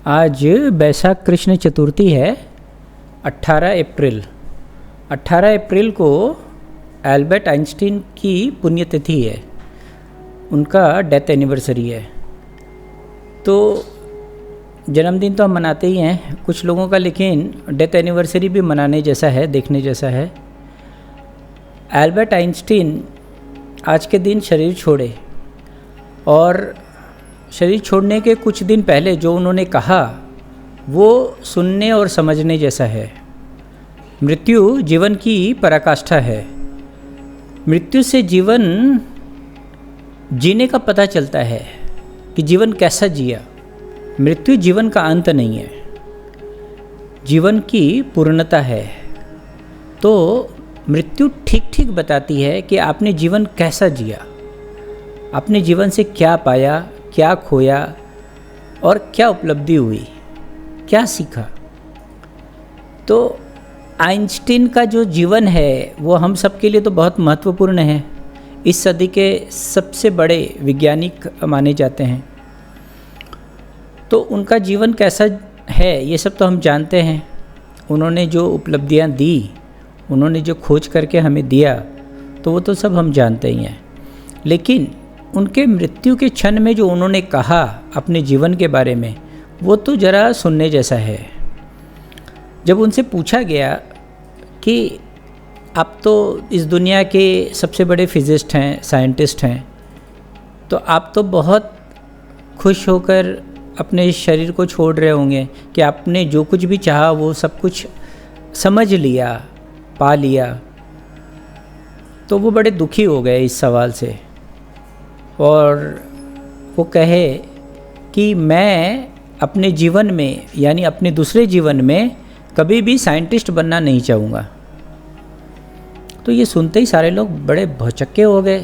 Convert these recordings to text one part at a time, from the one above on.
आज बैसाख कृष्ण चतुर्थी है 18 अप्रैल। 18 अप्रैल को एल्बर्ट आइंस्टीन की पुण्यतिथि है, उनका डेथ एनिवर्सरी है। तो जन्मदिन तो हम मनाते ही हैं कुछ लोगों का, लेकिन डेथ एनिवर्सरी भी मनाने जैसा है, देखने जैसा है। एल्बर्ट आइंस्टीन आज के दिन शरीर छोड़े और शरीर छोड़ने के कुछ दिन पहले जो उन्होंने कहा वो सुनने और समझने जैसा है। मृत्यु जीवन की पराकाष्ठा है। मृत्यु से जीवन जीने का पता चलता है कि जीवन कैसा जिया। मृत्यु जीवन का अंत नहीं है, जीवन की पूर्णता है। तो मृत्यु ठीक ठीक बताती है कि आपने जीवन कैसा जिया, आपने जीवन से क्या पाया, क्या खोया और क्या उपलब्धि हुई, क्या सीखा। तो आइंस्टीन का जो जीवन है वो हम सब के लिए तो बहुत महत्वपूर्ण है। इस सदी के सबसे बड़े वैज्ञानिक माने जाते हैं। तो उनका जीवन कैसा है ये सब तो हम जानते हैं। उन्होंने जो उपलब्धियां दी, उन्होंने जो खोज करके हमें दिया, तो वो तो सब हम जानते ही हैं। लेकिन उनके मृत्यु के क्षण में जो उन्होंने कहा अपने जीवन के बारे में, वो तो ज़रा सुनने जैसा है। जब उनसे पूछा गया कि आप तो इस दुनिया के सबसे बड़े फिजिस्ट हैं, साइंटिस्ट हैं, तो आप तो बहुत खुश होकर अपने शरीर को छोड़ रहे होंगे कि आपने जो कुछ भी चाहा वो सब कुछ समझ लिया, पा लिया। तो वो बड़े दुखी हो गए इस सवाल से और वो कहे कि मैं अपने जीवन में, यानी अपने दूसरे जीवन में कभी भी साइंटिस्ट बनना नहीं चाहूँगा। तो ये सुनते ही सारे लोग बड़े भौचक्के हो गए,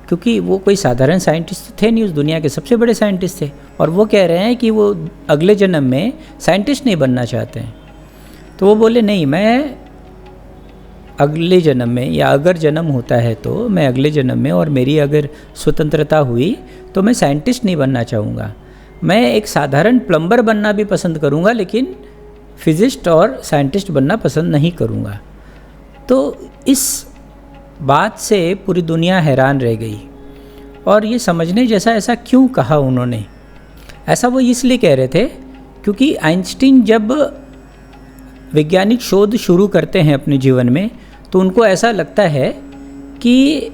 क्योंकि वो कोई साधारण साइंटिस्ट थे नहीं, उस दुनिया के सबसे बड़े साइंटिस्ट थे। और वो कह रहे हैं कि वो अगले जन्म में साइंटिस्ट नहीं बनना चाहते हैं। तो वो बोले नहीं, मैं अगले जन्म में, या अगर जन्म होता है तो मैं अगले जन्म में, और मेरी अगर स्वतंत्रता हुई तो मैं साइंटिस्ट नहीं बनना चाहूँगा। मैं एक साधारण प्लम्बर बनना भी पसंद करूँगा, लेकिन फिजिस्ट और साइंटिस्ट बनना पसंद नहीं करूँगा। तो इस बात से पूरी दुनिया हैरान रह गई। और ये समझने जैसा, ऐसा क्यों कहा उन्होंने? ऐसा वो इसलिए कह रहे थे क्योंकि आइंस्टीन जब वैज्ञानिक शोध शुरू करते हैं अपने जीवन में, तो उनको ऐसा लगता है कि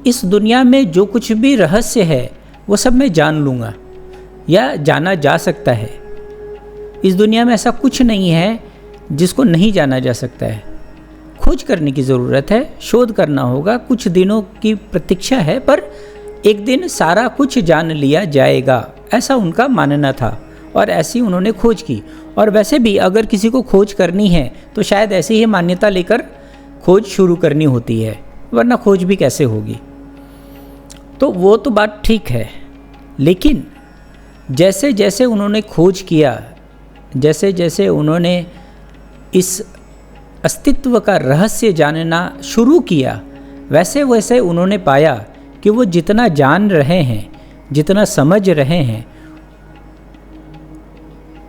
इस दुनिया में जो कुछ भी रहस्य है वो सब मैं जान लूँगा या जाना जा सकता है। इस दुनिया में ऐसा कुछ नहीं है जिसको नहीं जाना जा सकता है। खोज करने की ज़रूरत है, शोध करना होगा, कुछ दिनों की प्रतीक्षा है, पर एक दिन सारा कुछ जान लिया जाएगा, ऐसा उनका मानना था। और ऐसी उन्होंने खोज की। और वैसे भी अगर किसी को खोज करनी है तो शायद ऐसी ही मान्यता लेकर खोज शुरू करनी होती है, वरना खोज भी कैसे होगी। तो वो तो बात ठीक है, लेकिन जैसे जैसे उन्होंने खोज किया, जैसे जैसे उन्होंने इस अस्तित्व का रहस्य जानना शुरू किया, वैसे वैसे उन्होंने पाया कि वो जितना जान रहे हैं, जितना समझ रहे हैं,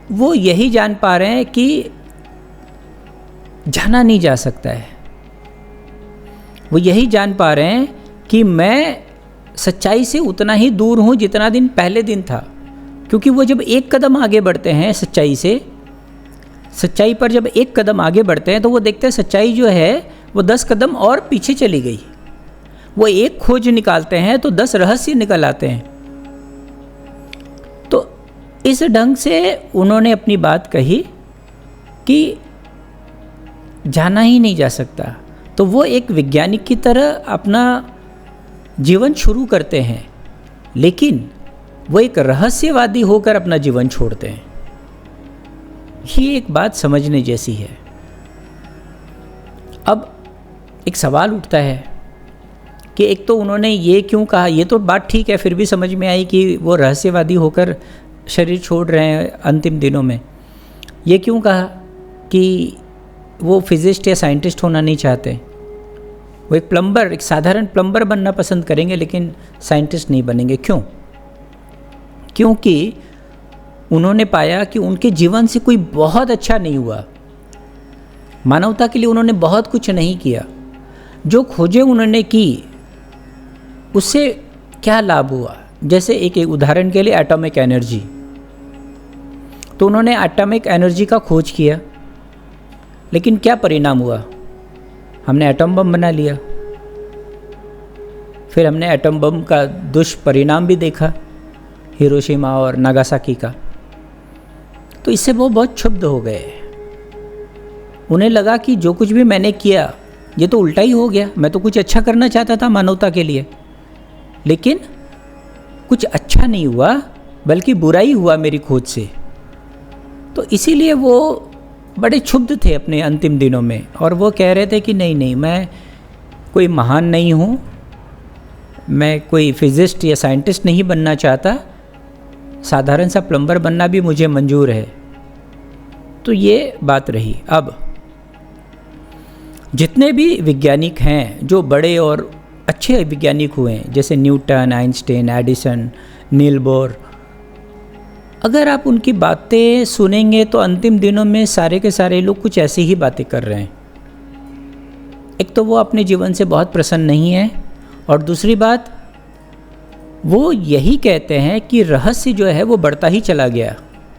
वो यही जान पा रहे हैं कि जाना नहीं जा सकता है। वो यही जान पा रहे हैं कि मैं सच्चाई से उतना ही दूर हूँ जितना दिन पहले दिन था। क्योंकि वो जब एक कदम आगे बढ़ते हैं सच्चाई से, सच्चाई पर जब एक कदम आगे बढ़ते हैं तो वो देखते हैं सच्चाई जो है वो 10 कदम और पीछे चली गई। वो एक खोज निकालते हैं तो 10 रहस्य निकल आते हैं। तो इस ढंग से उन्होंने अपनी बात कही कि जाना ही नहीं जा सकता। तो वो एक वैज्ञानिक की तरह अपना जीवन शुरू करते हैं, लेकिन वो एक रहस्यवादी होकर अपना जीवन छोड़ते हैं। ये एक बात समझने जैसी है। अब एक सवाल उठता है कि एक तो उन्होंने ये क्यों कहा, ये तो बात ठीक है, फिर भी समझ में आई कि वो रहस्यवादी होकर शरीर छोड़ रहे हैं अंतिम दिनों में। ये क्यों कहा कि वो फिजिस्ट या साइंटिस्ट होना नहीं चाहते, वो एक प्लम्बर, एक साधारण प्लम्बर बनना पसंद करेंगे, लेकिन साइंटिस्ट नहीं बनेंगे। क्यों? क्योंकि उन्होंने पाया कि उनके जीवन से कोई बहुत अच्छा नहीं हुआ। मानवता के लिए उन्होंने बहुत कुछ नहीं किया। जो खोजें उन्होंने की उससे क्या लाभ हुआ? जैसे एक उदाहरण के लिए एटॉमिक एनर्जी। तो उन्होंने एटॉमिक एनर्जी का खोज किया, लेकिन क्या परिणाम हुआ? हमने एटम बम बना लिया। फिर हमने एटम बम का दुष्परिणाम भी देखा, हिरोशिमा और नागासाकी का। तो इससे वो बहुत क्षुब्ध हो गए। उन्हें लगा कि जो कुछ भी मैंने किया ये तो उल्टा ही हो गया। मैं तो कुछ अच्छा करना चाहता था मानवता के लिए, लेकिन कुछ अच्छा नहीं हुआ, बल्कि बुरा ही हुआ मेरी खोज से। तो इसीलिए वो बड़े क्षुब्ध थे अपने अंतिम दिनों में, और वो कह रहे थे कि नहीं, मैं कोई महान नहीं हूँ, मैं कोई फिजिस्ट या साइंटिस्ट नहीं बनना चाहता, साधारण सा प्लम्बर बनना भी मुझे मंजूर है। तो ये बात रही। अब जितने भी वैज्ञानिक हैं जो बड़े और अच्छे वैज्ञानिक हुए हैं, जैसे Newton, Einstein, Edison, Niels Bohr, अगर आप उनकी बातें सुनेंगे तो अंतिम दिनों में सारे के सारे लोग कुछ ऐसी ही बातें कर रहे हैं। एक तो वो अपने जीवन से बहुत प्रसन्न नहीं है, और दूसरी बात वो यही कहते हैं कि रहस्य जो है वो बढ़ता ही चला गया।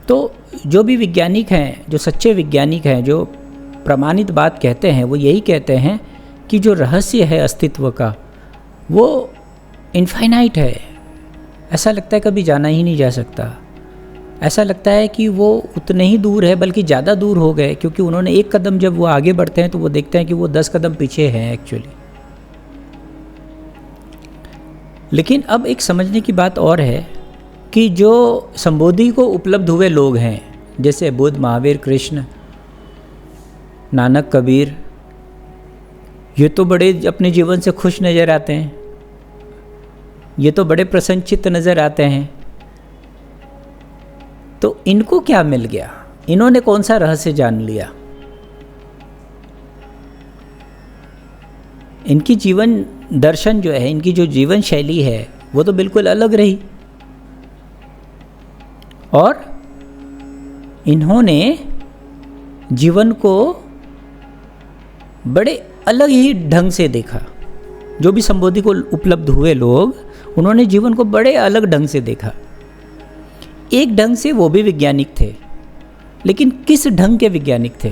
तो जो भी वैज्ञानिक हैं, जो सच्चे वैज्ञानिक हैं, जो प्रमाणित बात कहते हैं, वो यही कहते हैं कि जो रहस्य है अस्तित्व का वो इनफाइनाइट है। ऐसा लगता है कभी जाना ही नहीं जा सकता। ऐसा लगता है कि वो उतने ही दूर है, बल्कि ज़्यादा दूर हो गए, क्योंकि उन्होंने एक कदम जब वो आगे बढ़ते हैं तो वो देखते हैं कि वो 10 कदम पीछे हैं एक्चुअली। लेकिन अब एक समझने की बात और है कि जो संबोधि को उपलब्ध हुए लोग हैं, जैसे बुद्ध, महावीर, कृष्ण, नानक, कबीर, ये तो बड़े अपने जीवन से खुश नज़र आते हैं, ये तो बड़े प्रसन्नचित्त नज़र आते हैं। तो इनको क्या मिल गया? इन्होंने कौन सा रहस्य जान लिया? इनकी जीवन दर्शन जो है, इनकी जो जीवन शैली है, वो तो बिल्कुल अलग रही, और इन्होंने जीवन को बड़े अलग ही ढंग से देखा। जो भी संबोधि को उपलब्ध हुए लोग, उन्होंने जीवन को बड़े अलग ढंग से देखा। एक ढंग से वो भी वैज्ञानिक थे, लेकिन किस ढंग के वैज्ञानिक थे?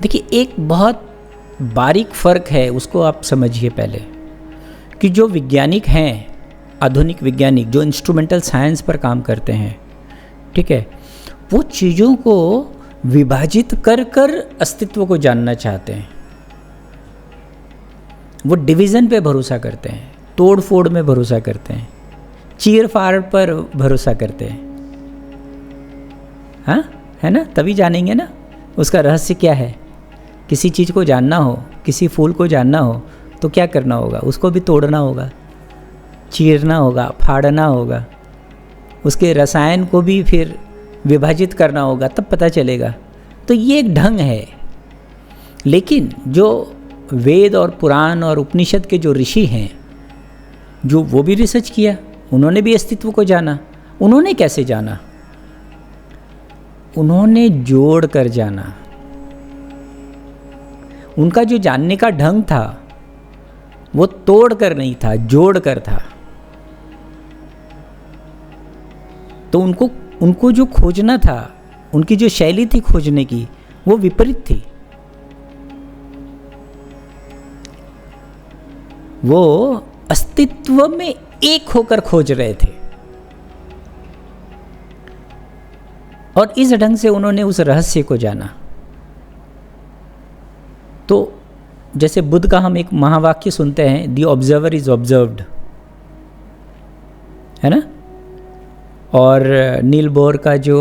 देखिए, एक बहुत बारीक फर्क है, उसको आप समझिए पहले, कि जो वैज्ञानिक हैं, आधुनिक वैज्ञानिक जो इंस्ट्रूमेंटल साइंस पर काम करते हैं, ठीक है, वो चीज़ों को विभाजित कर कर अस्तित्व को जानना चाहते हैं। वो डिवीज़न पे भरोसा करते हैं, तोड़ फोड़ में भरोसा करते हैं, चीर फाड़ पर भरोसा करते हैं। हाँ, है ना? तभी जानेंगे ना उसका रहस्य क्या है। किसी चीज़ को जानना हो, किसी फूल को जानना हो, तो क्या करना होगा? उसको भी तोड़ना होगा, चीरना होगा, फाड़ना होगा, उसके रसायन को भी फिर विभाजित करना होगा, तब पता चलेगा। तो ये एक ढंग है। लेकिन जो वेद और पुराण और उपनिषद के जो ऋषि हैं, जो वो भी रिसर्च किया, उन्होंने भी अस्तित्व को जाना। उन्होंने कैसे जाना? उन्होंने जोड़ कर जाना। उनका जो जानने का ढंग था वो तोड़ कर नहीं था, जोड़ कर था। तो उनको जो खोजना था, उनकी जो शैली थी खोजने की, वो विपरीत थी। वो अस्तित्व में एक होकर खोज रहे थे, और इस ढंग से उन्होंने उस रहस्य को जाना। तो जैसे बुद्ध का हम एक महावाक्य सुनते हैं, द ऑब्जर्वर इज ऑब्जर्व्ड, है ना? और नील बोर का जो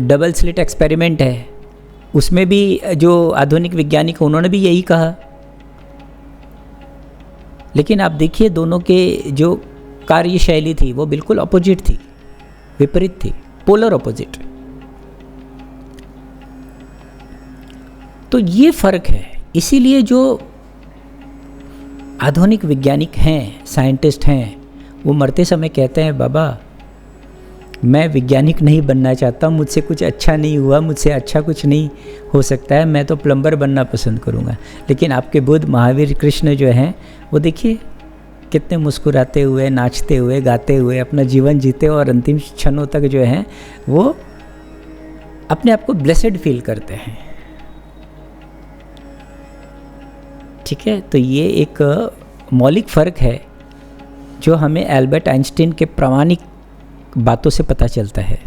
डबल स्लिट एक्सपेरिमेंट है, उसमें भी जो आधुनिक वैज्ञानिक उन्होंने भी यही कहा। लेकिन आप देखिए, दोनों के जो कार्यशैली थी वो बिल्कुल अपोजिट थी, विपरीत थी, पोलर अपोजिट। तो ये फर्क है। इसीलिए जो आधुनिक वैज्ञानिक हैं, साइंटिस्ट हैं, वो मरते समय कहते हैं, बाबा मैं वैज्ञानिक नहीं बनना चाहता, मुझसे कुछ अच्छा नहीं हुआ, मुझसे अच्छा कुछ नहीं हो सकता है, मैं तो प्लम्बर बनना पसंद करूँगा। लेकिन आपके बुद्ध, महावीर, कृष्ण जो हैं वो देखिए कितने मुस्कुराते हुए, नाचते हुए, गाते हुए अपना जीवन जीते और अंतिम क्षणों तक जो हैं वो अपने आप को ब्लेसेड फील करते हैं। ठीक है, तो ये एक मौलिक फ़र्क है जो हमें एल्बर्ट आइंस्टीन के प्रामाणिक बातों से पता चलता है।